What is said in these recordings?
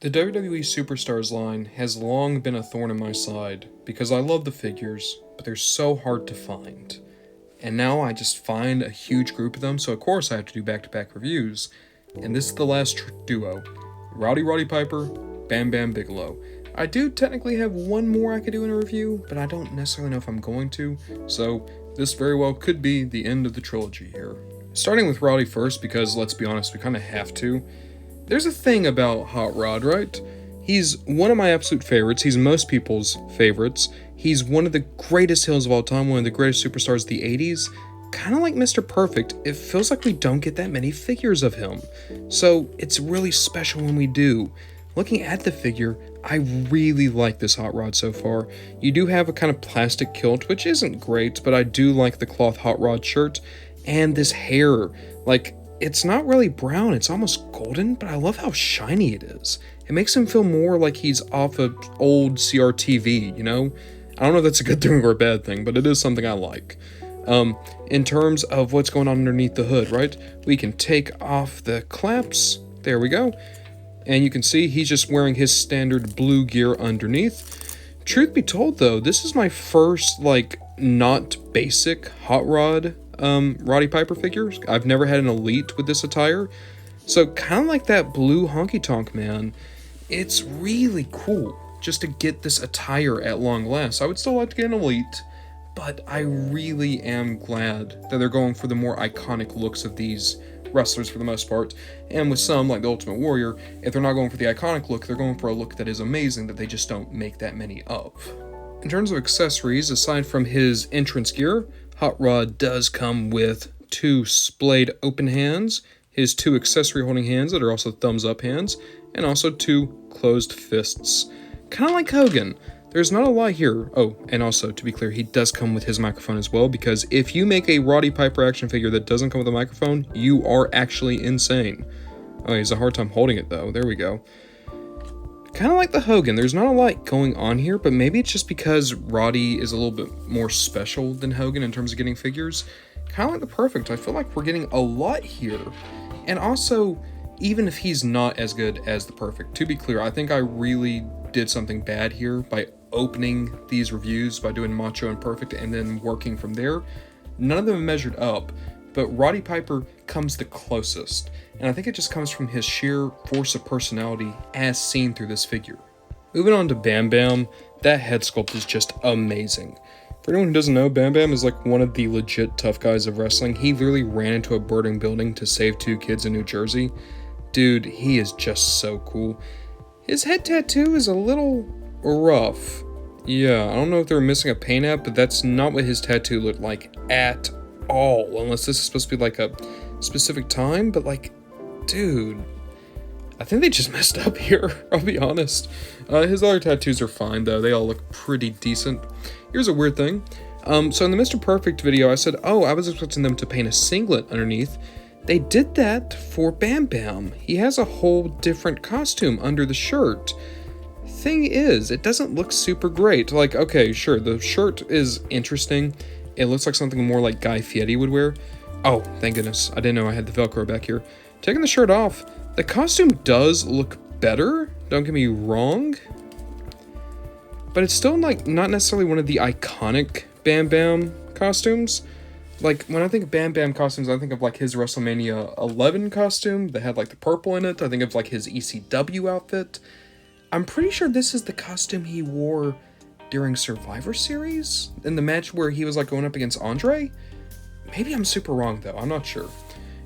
The WWE Superstars line has long been a thorn in my side because I love the figures, but they're so hard to find. And now I just find a huge group of them, so of course I have to do back-to-back reviews. And this is the last duo, Roddy Piper, Bam Bam Bigelow. I do technically have one more I could do in a review, but I don't necessarily know if I'm going to, so this very well could be the end of the trilogy here. Starting with Roddy first, because let's be honest, we kind of have to. There's a thing about Hot Rod, right? He's one of my absolute favorites. He's most people's favorites. He's one of the greatest heels of all time, one of the greatest superstars of the 80s. Kind of like Mr. Perfect, it feels like we don't get that many figures of him. So it's really special when we do. Looking at the figure, I really like this Hot Rod so far. You do have a kind of plastic kilt, which isn't great, but I do like the cloth Hot Rod shirt. And this hair, like, it's not really brown, it's almost golden, but I love how shiny it is. It makes him feel more like he's off of old CRTV, you know? I don't know if that's a good thing or a bad thing, but it is something I like. In terms of what's going on underneath the hood, right? We can take off the claps. There we go. And you can see he's just wearing his standard blue gear underneath. Truth be told, though, this is my first, like, not basic Hot Rod Roddy Piper figures. I've never had an Elite with this attire. So kind of like that blue honky tonk man, it's really cool just to get this attire at long last. I would still like to get an Elite, but I really am glad that they're going for the more iconic looks of these wrestlers for the most part. And with some, like the Ultimate Warrior, if they're not going for the iconic look, they're going for a look that is amazing that they just don't make that many of. In terms of accessories, aside from his entrance gear, Hot Rod does come with two splayed open hands, his two accessory holding hands that are also thumbs up hands, and also two closed fists. Kind of like Hogan. There's not a lot here. Oh, and also, to be clear, he does come with his microphone as well, because if you make a Roddy Piper action figure that doesn't come with a microphone, you are actually insane. Oh, he has a hard time holding it, though. There we go. Kind of like the Hogan, there's not a lot going on here, but maybe it's just because Roddy is a little bit more special than Hogan in terms of getting figures. Kind of like the Perfect, I feel like we're getting a lot here. And also, even if he's not as good as the Perfect, to be clear, I think I really did something bad here by opening these reviews by doing Macho and Perfect and then working from there. None of them measured up, but Roddy Piper comes the closest, and I think it just comes from his sheer force of personality as seen through this figure. Moving on to Bam Bam, that head sculpt is just amazing. For anyone who doesn't know, Bam Bam is like one of the legit tough guys of wrestling. He literally ran into a burning building to save two kids in New Jersey. Dude, he is just so cool. His head tattoo is a little rough. Yeah, I don't know if they were missing a paint app, but that's not what his tattoo looked like at all, unless this is supposed to be like a specific time, but like, dude, I think they just messed up here, I'll be honest. His other tattoos are fine though, they all look pretty decent. Here's a weird thing. So in the Mr. Perfect video, I said, oh, I was expecting them to paint a singlet underneath. They did that for Bam Bam. He has a whole different costume under the shirt. Thing is, it doesn't look super great. Like, okay, sure, the shirt is interesting. It looks like something more like Guy Fieri would wear. Oh, thank goodness. I didn't know I had the Velcro back here. Taking the shirt off, the costume does look better. Don't get me wrong. But it's still like not necessarily one of the iconic Bam Bam costumes. Like, when I think of Bam Bam costumes, I think of like his WrestleMania 11 costume that had like the purple in it. I think of like his ECW outfit. I'm pretty sure this is the costume he wore during Survivor Series, in the match where he was like going up against Andre. Maybe I'm super wrong though, I'm not sure.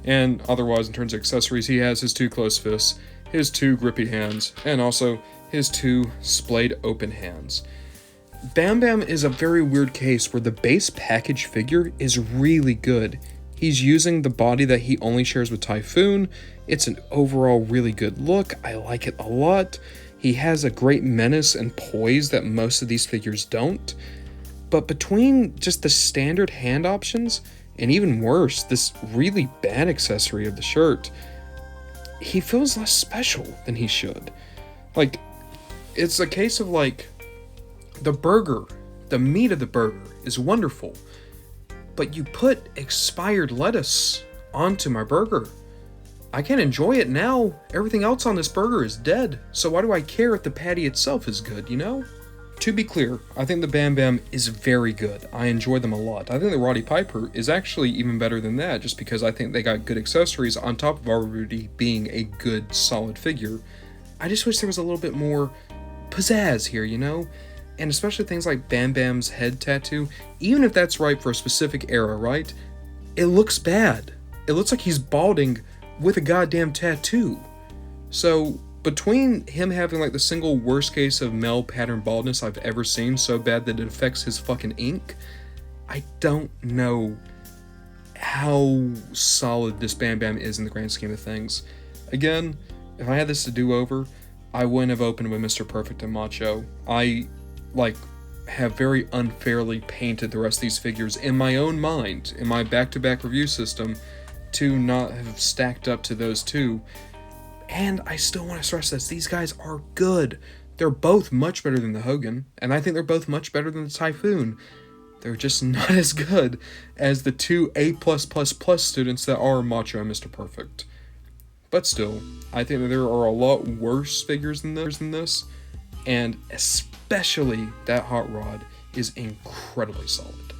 And otherwise, in terms of accessories, he has his two closed fists, his two grippy hands, and also his two splayed open hands. Bam Bam is a very weird case where the base package figure is really good. He's using the body that he only shares with Typhoon. It's an overall really good look. I like it a lot. He has a great menace and poise that most of these figures don't. But between just the standard hand options, and even worse, this really bad accessory of the shirt, he feels less special than he should. Like, it's a case of like, the burger, the meat of the burger is wonderful, but you put expired lettuce onto my burger. I can't enjoy it now. Everything else on this burger is dead, so why do I care if the patty itself is good, you know? To be clear, I think the Bam Bam is very good. I enjoy them a lot. I think the Roddy Piper is actually even better than that, just because I think they got good accessories on top of our Rowdy being a good, solid figure. I just wish there was a little bit more pizzazz here, you know? And especially things like Bam Bam's head tattoo, even if that's right for a specific era, right? It looks bad. It looks like he's balding with a goddamn tattoo. So, between him having like the single worst case of male pattern baldness I've ever seen, so bad that it affects his fucking ink, I don't know how solid this Bam Bam is in the grand scheme of things. Again, if I had this to do over, I wouldn't have opened with Mr. Perfect and Macho. I, have very unfairly painted the rest of these figures in my own mind, in my back-to-back review system, to not have stacked up to those two. And I still want to stress this, these guys are good. They're both much better than the Hogan, and I think they're both much better than the Typhoon. They're just not as good as the two A+++ students that are Macho and Mr. Perfect. But still, I think that there are a lot worse figures than this, and especially that Hot Rod is incredibly solid.